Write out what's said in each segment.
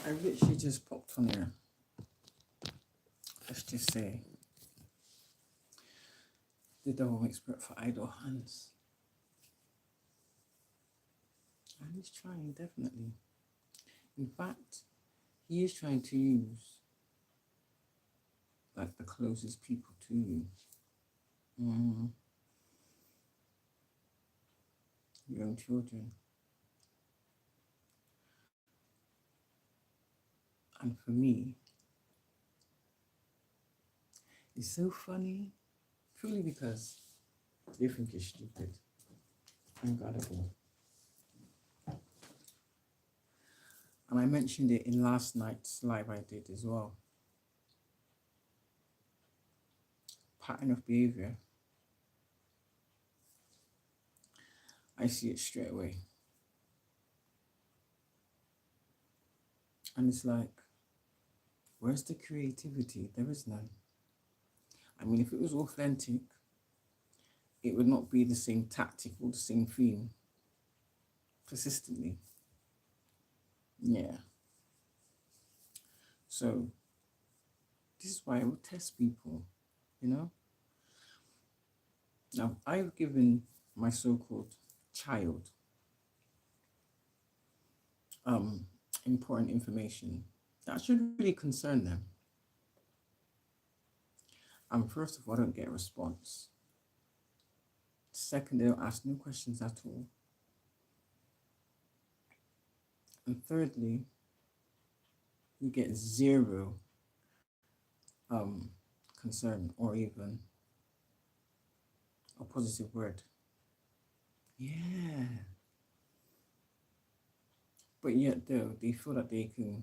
I literally just popped on here. Let's just say the devil makes bread for idle hands. And he's trying, definitely. In fact, he is trying to use like the closest people to you. Your own children. And for me, it's so funny, purely because they think you're stupid and gullible. And I mentioned it in last night's live I did as well. Pattern of behavior. I see it straight away. And it's like, where's the creativity? There is none. I mean, if it was authentic, it would not be the same tactic or the same theme persistently. Yeah. So, this is why I will test people, you know? Now, I've given my so-called child important information that should really concern them. First of all, I don't get a response. Second, they don't ask no questions at all. And thirdly, you get zero concern or even a positive word. Yeah. But yet, though, they feel that they can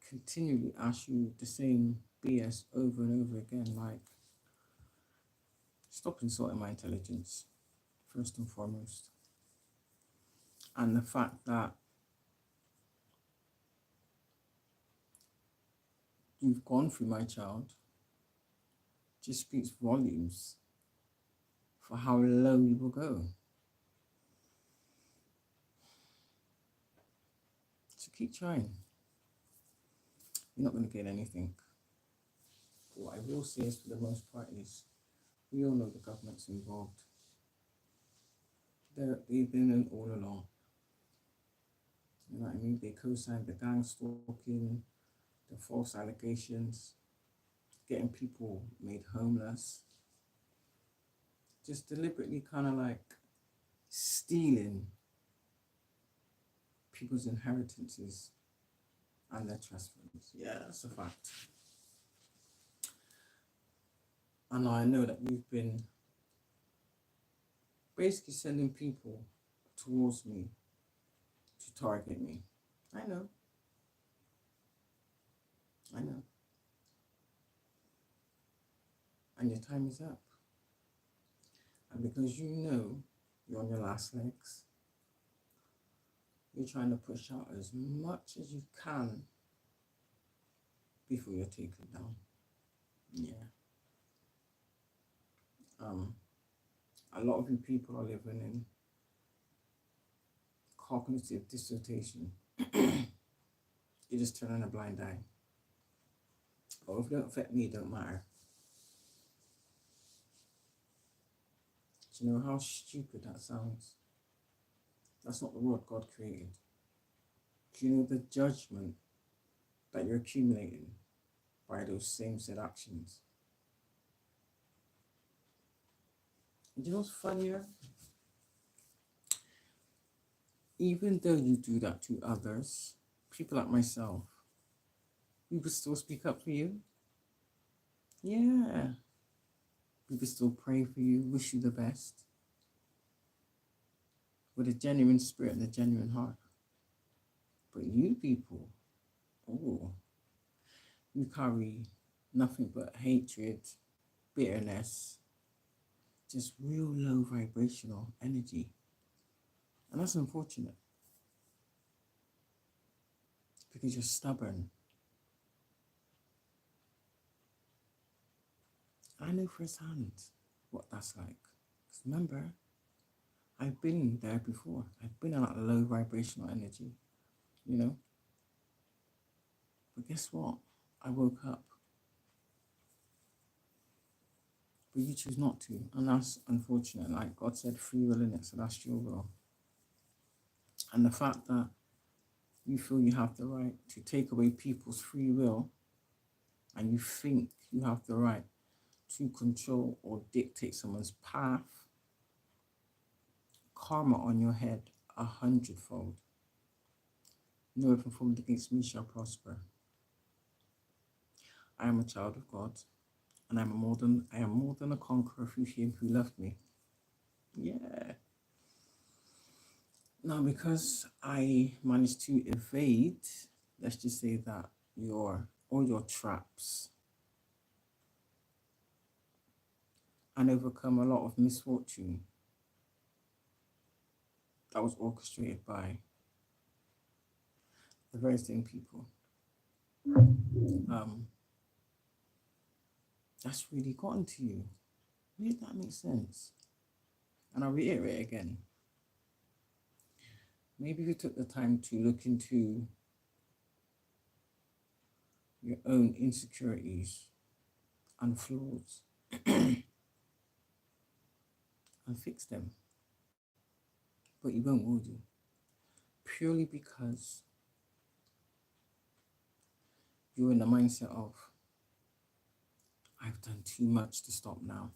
continually ask you the same BS over and over again. Like, stop insulting my intelligence, first and foremost. And the fact that you've gone through my child just speaks volumes for how low you will go. So keep trying. You're not going to gain anything. What I will say is, for the most part, is we all know the government's involved. They've been in all along. You know what I mean? They co-signed the gang stalking, the false allegations, getting people made homeless, just deliberately kind of like stealing people's inheritances and their trust funds. Yeah, that's a fact. And I know that you've been basically sending people towards me to target me. I know. And your time is up. And because you know you're on your last legs, you're trying to push out as much as you can before you're taken down. Yeah. A lot of you people are living in cognitive dissertation. You just turn on a blind eye. Or if it don't affect me, it don't matter. Do you know how stupid that sounds? That's not the world God created. Do you know the judgment that you're accumulating by those same said actions? And you know what's funnier? Even though you do that to others, people like myself, we would still speak up for you. Yeah. We would still pray for you, wish you the best, with a genuine spirit and a genuine heart. But you people, oh, you carry nothing but hatred, bitterness, just real low vibrational energy. And that's unfortunate, because you're stubborn. I know firsthand what that's like. Because remember, I've been there before. I've been in that low vibrational energy, you know. But guess what? I woke up. But you choose not to. And that's unfortunate. Like God said, free will in it, so that's your will. And the fact that you feel you have the right to take away people's free will, and you think you have the right to control or dictate someone's path, karma on your head 100-fold. No weapon formed against me shall prosper. I am a child of God, and I am more than a conqueror through Him who loved me. Yeah. Now, because I managed to evade, let's just say that all your traps and overcome a lot of misfortune that was orchestrated by the very same people. That's really gotten to you. Make that make sense? And I'll reiterate again. Maybe if you took the time to look into your own insecurities and flaws and fix them. But you won't, will you? Purely because you're in the mindset of, I've done too much to stop now.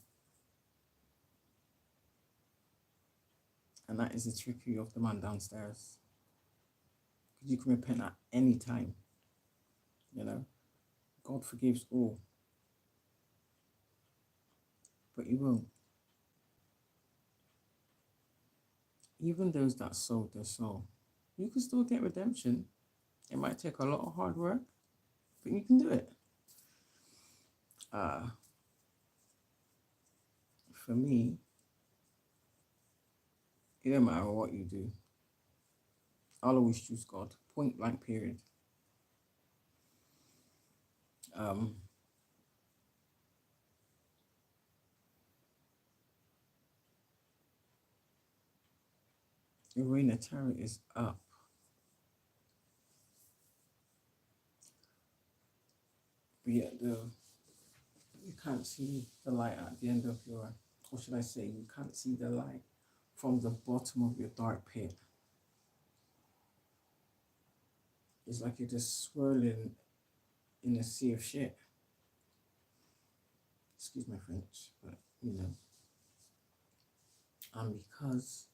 And that is the trickery of the man downstairs. Because you can repent at any time. You know, God forgives all. But you won't. Even those that sold their soul, you can still get redemption. It might take a lot of hard work, but you can do it. For me, it don't matter what you do. I'll always choose God. Point blank, period. Your reign of terror is up. But yet you can't see the light at the end of your, or should I say, you can't see the light from the bottom of your dark pit. It's like you're just swirling in a sea of shit. Excuse my French, but you know. And because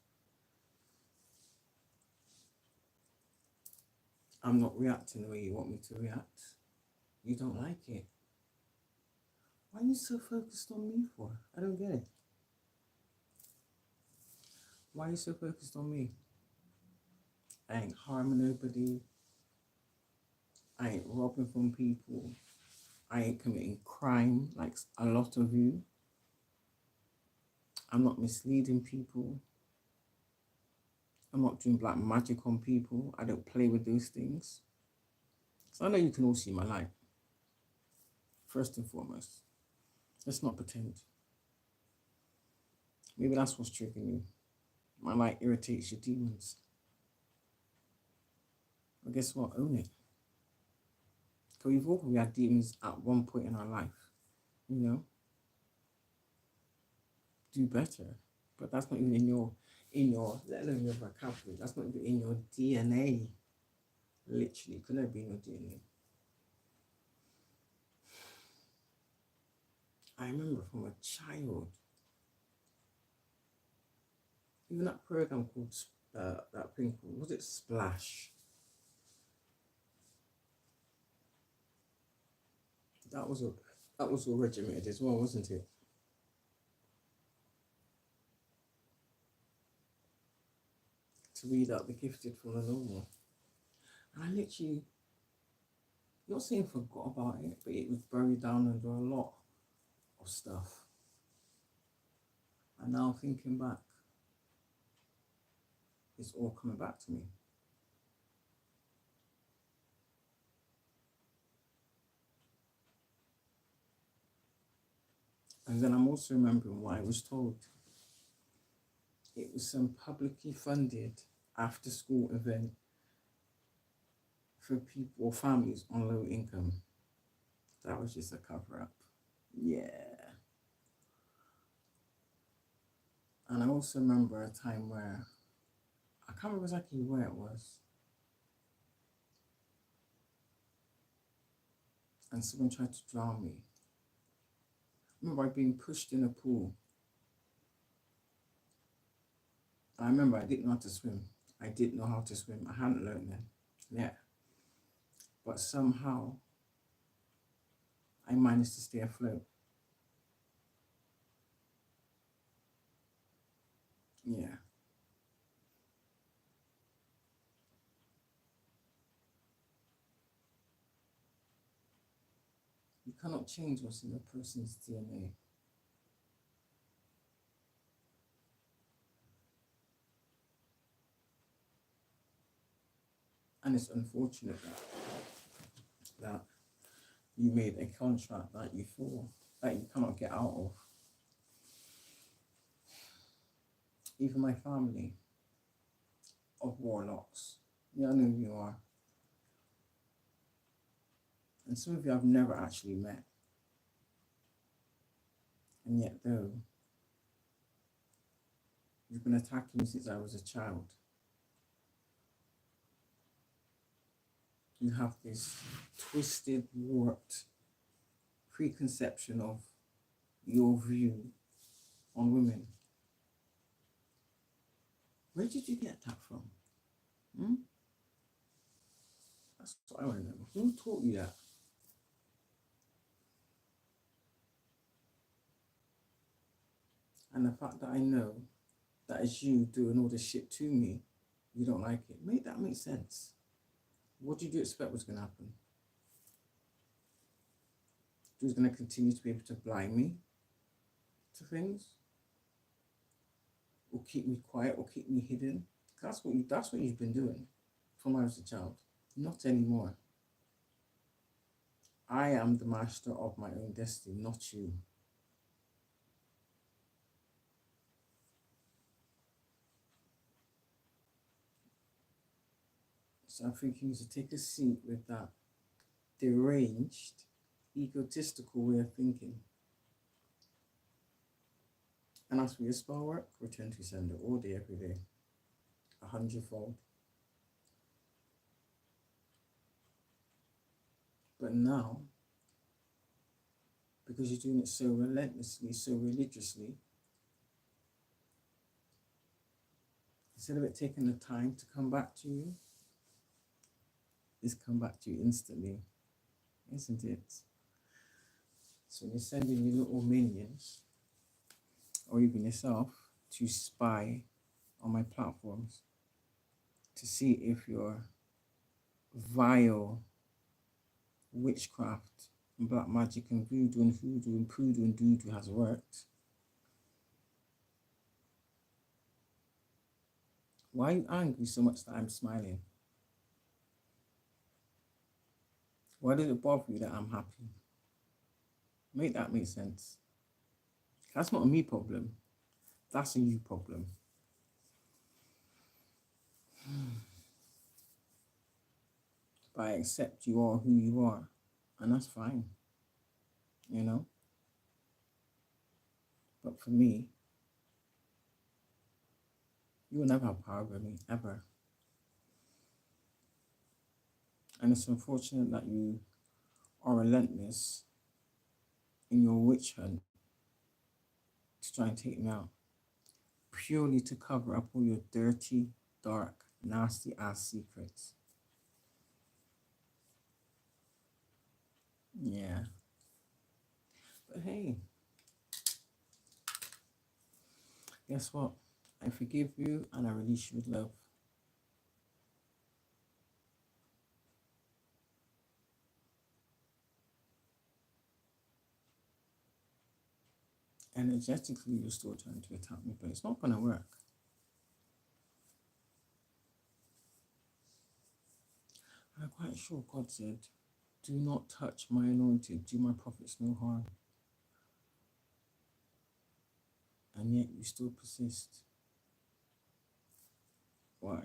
I'm not reacting the way you want me to react, you don't like it. Why are you so focused on me for? I don't get it. Why are you so focused on me? I ain't harming nobody. I ain't robbing from people. I ain't committing crime like a lot of you. I'm not misleading people. I'm not doing black magic on people. I don't play with those things. So I know you can all see my light. First and foremost, let's not pretend. Maybe that's what's triggering you. My light irritates your demons. But guess what? Own it. Because we've all had demons at one point in our life. You know? Do better. But that's not even in your, let alone your vocabulary. That's not even in your DNA. Literally, could never be in your DNA. I remember from a child, even that program called, that thing called, was it Splash? That was all regimented as well, wasn't it? To weed out the gifted from the normal. And I literally, not saying forgot about it, but it was buried down under a lot of stuff. And now thinking back, it's all coming back to me. And then I'm also remembering what I was told it was some publicly funded after school event for people or families on low income. That was just a cover up. Yeah. And I also remember a time where I can't remember exactly where it was. And someone tried to drown me. I remember being pushed in a pool. I remember I didn't know how to swim. I didn't know how to swim. I hadn't learned then. Yeah. But somehow I managed to stay afloat. Yeah. You cannot change what's in a person's DNA. And it's unfortunate that you made a contract that you feel that you cannot get out of. Even my family of warlocks. Yeah, I know who you are. And some of you I've never actually met. And yet though, you've been attacking me since I was a child. You have this twisted, warped preconception of your view on women. Where did you get that from? That's what I want to know. Who taught you that? And the fact that I know that is you doing all this shit to me, you don't like it. Make that make sense. What did you expect was going to happen? You was going to continue to be able to blind me to things? Or keep me quiet or keep me hidden? That's what you've been doing from when I was a child. Not anymore. I am the master of my own destiny, not you. So I think you need to take a seat with that deranged, egotistical way of thinking. And as for your spell work, return to sender all day, every day, 100-fold. But now, because you're doing it so relentlessly, so religiously, instead of it taking the time to come back to you, it's come back to you instantly, isn't it? So you're sending your little minions, or even yourself, to spy on my platforms to see if your vile witchcraft and black magic and voodoo and hoodoo and poodoo and doodoo has worked. Why are you angry so much that I'm smiling? Why does it bother you that I'm happy? Make that make sense. That's not a me problem. That's a you problem. But I accept you are who you are, and that's fine, you know? But for me, you will never have power over me, ever. And it's unfortunate that you are relentless in your witch hunt to try and take me out, purely to cover up all your dirty, dark, nasty ass secrets. Yeah. But hey, guess what? I forgive you and I release you with love. Energetically, you're still trying to attack me, but it's not going to work. I'm quite sure God said, do not touch my anointed, do my prophets no harm. And yet you still persist. Why?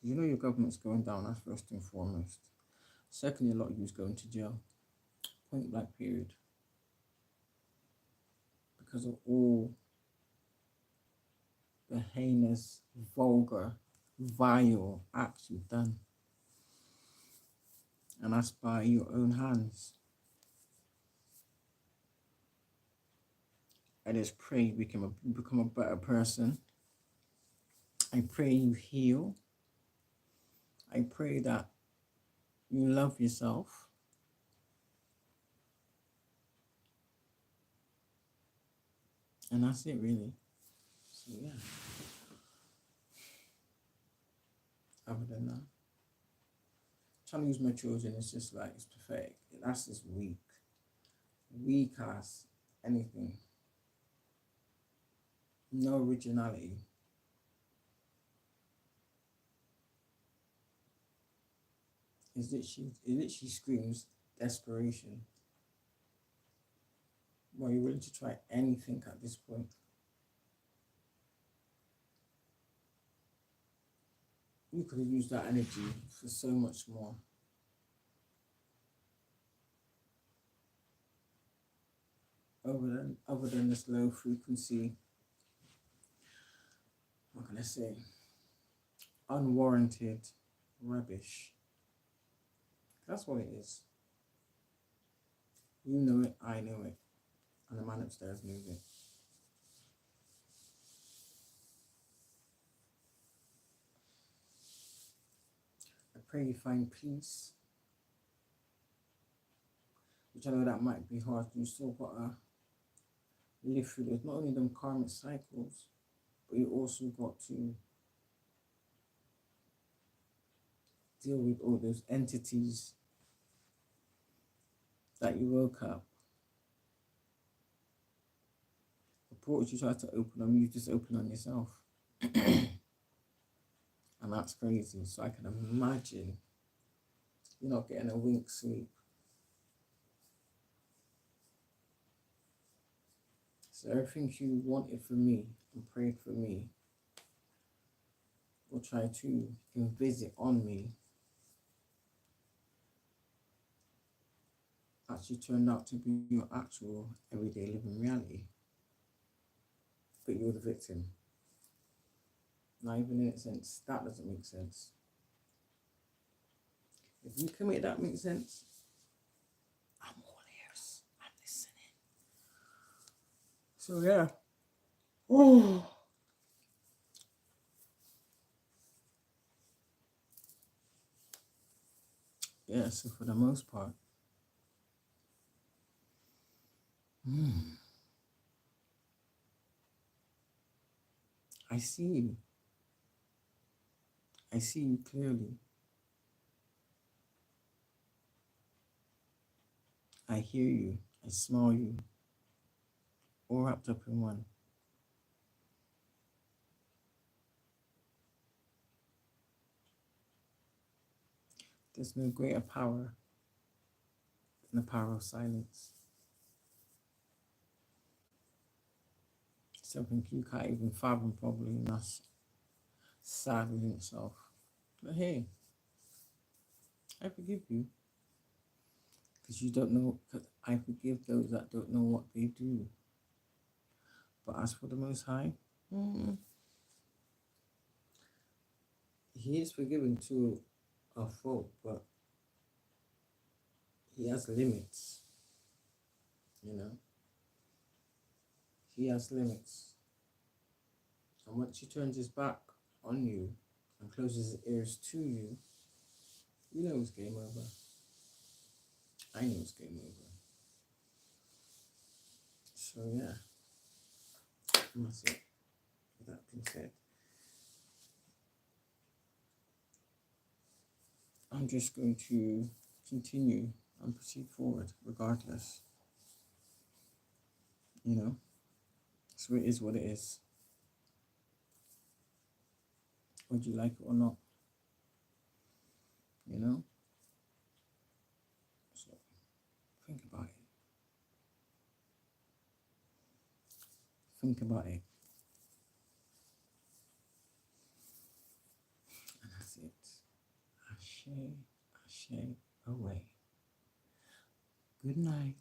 You know your government's going down, that's first and foremost. Secondly, a lot of you's going to jail. Point blank period. Because of all the heinous, vulgar, vile acts you've done. And that's by your own hands. I just pray you become a better person. I pray you heal. I pray that you love yourself. And that's it, really. So, yeah. Other than that, trying to use my children is just like, it's pathetic. That's just weak. Weak as anything. No originality. It literally screams desperation. Well, you're willing to try anything at this point. You could have used that energy for so much more. Other than this low frequency, what can I say? Unwarranted rubbish. That's what it is. You know it, I know it, and the man upstairs knows it. I pray you find peace, which I know that might be hard. You still gotta live through this. Not only them karmic cycles, but you also got to deal with all those entities that you woke up. The portals you try to open on, you just open on yourself. And that's crazy. So I can imagine you're not getting a wink sleep. So everything you wanted for me and prayed for me, or try to envisage on me, actually turned out to be your actual everyday living reality. But you're the victim. Not even in a sense, that doesn't make sense. If you can make that make sense, I'm all ears. I'm listening. So yeah. Oh. Yeah, so for the most part, I see you. I see you clearly. I hear you. I smell you. All wrapped up in one. There's no greater power than the power of silence. Something you can't even fathom, probably, and that's sad within itself. But hey, I forgive you. Because you don't know, because I forgive those that don't know what they do. But as for the Most High, He is forgiving to a fault, but He has limits. You know? He has limits. And once He turns His back on you and closes His ears to you, you know it's game over. I know it's game over. So yeah, that's it. With that being said, I'm just going to continue and proceed forward regardless. You know? So it is what it is. Whether you like it or not. You know? So think about it. Think about it. ashe, ashe, away. Good night.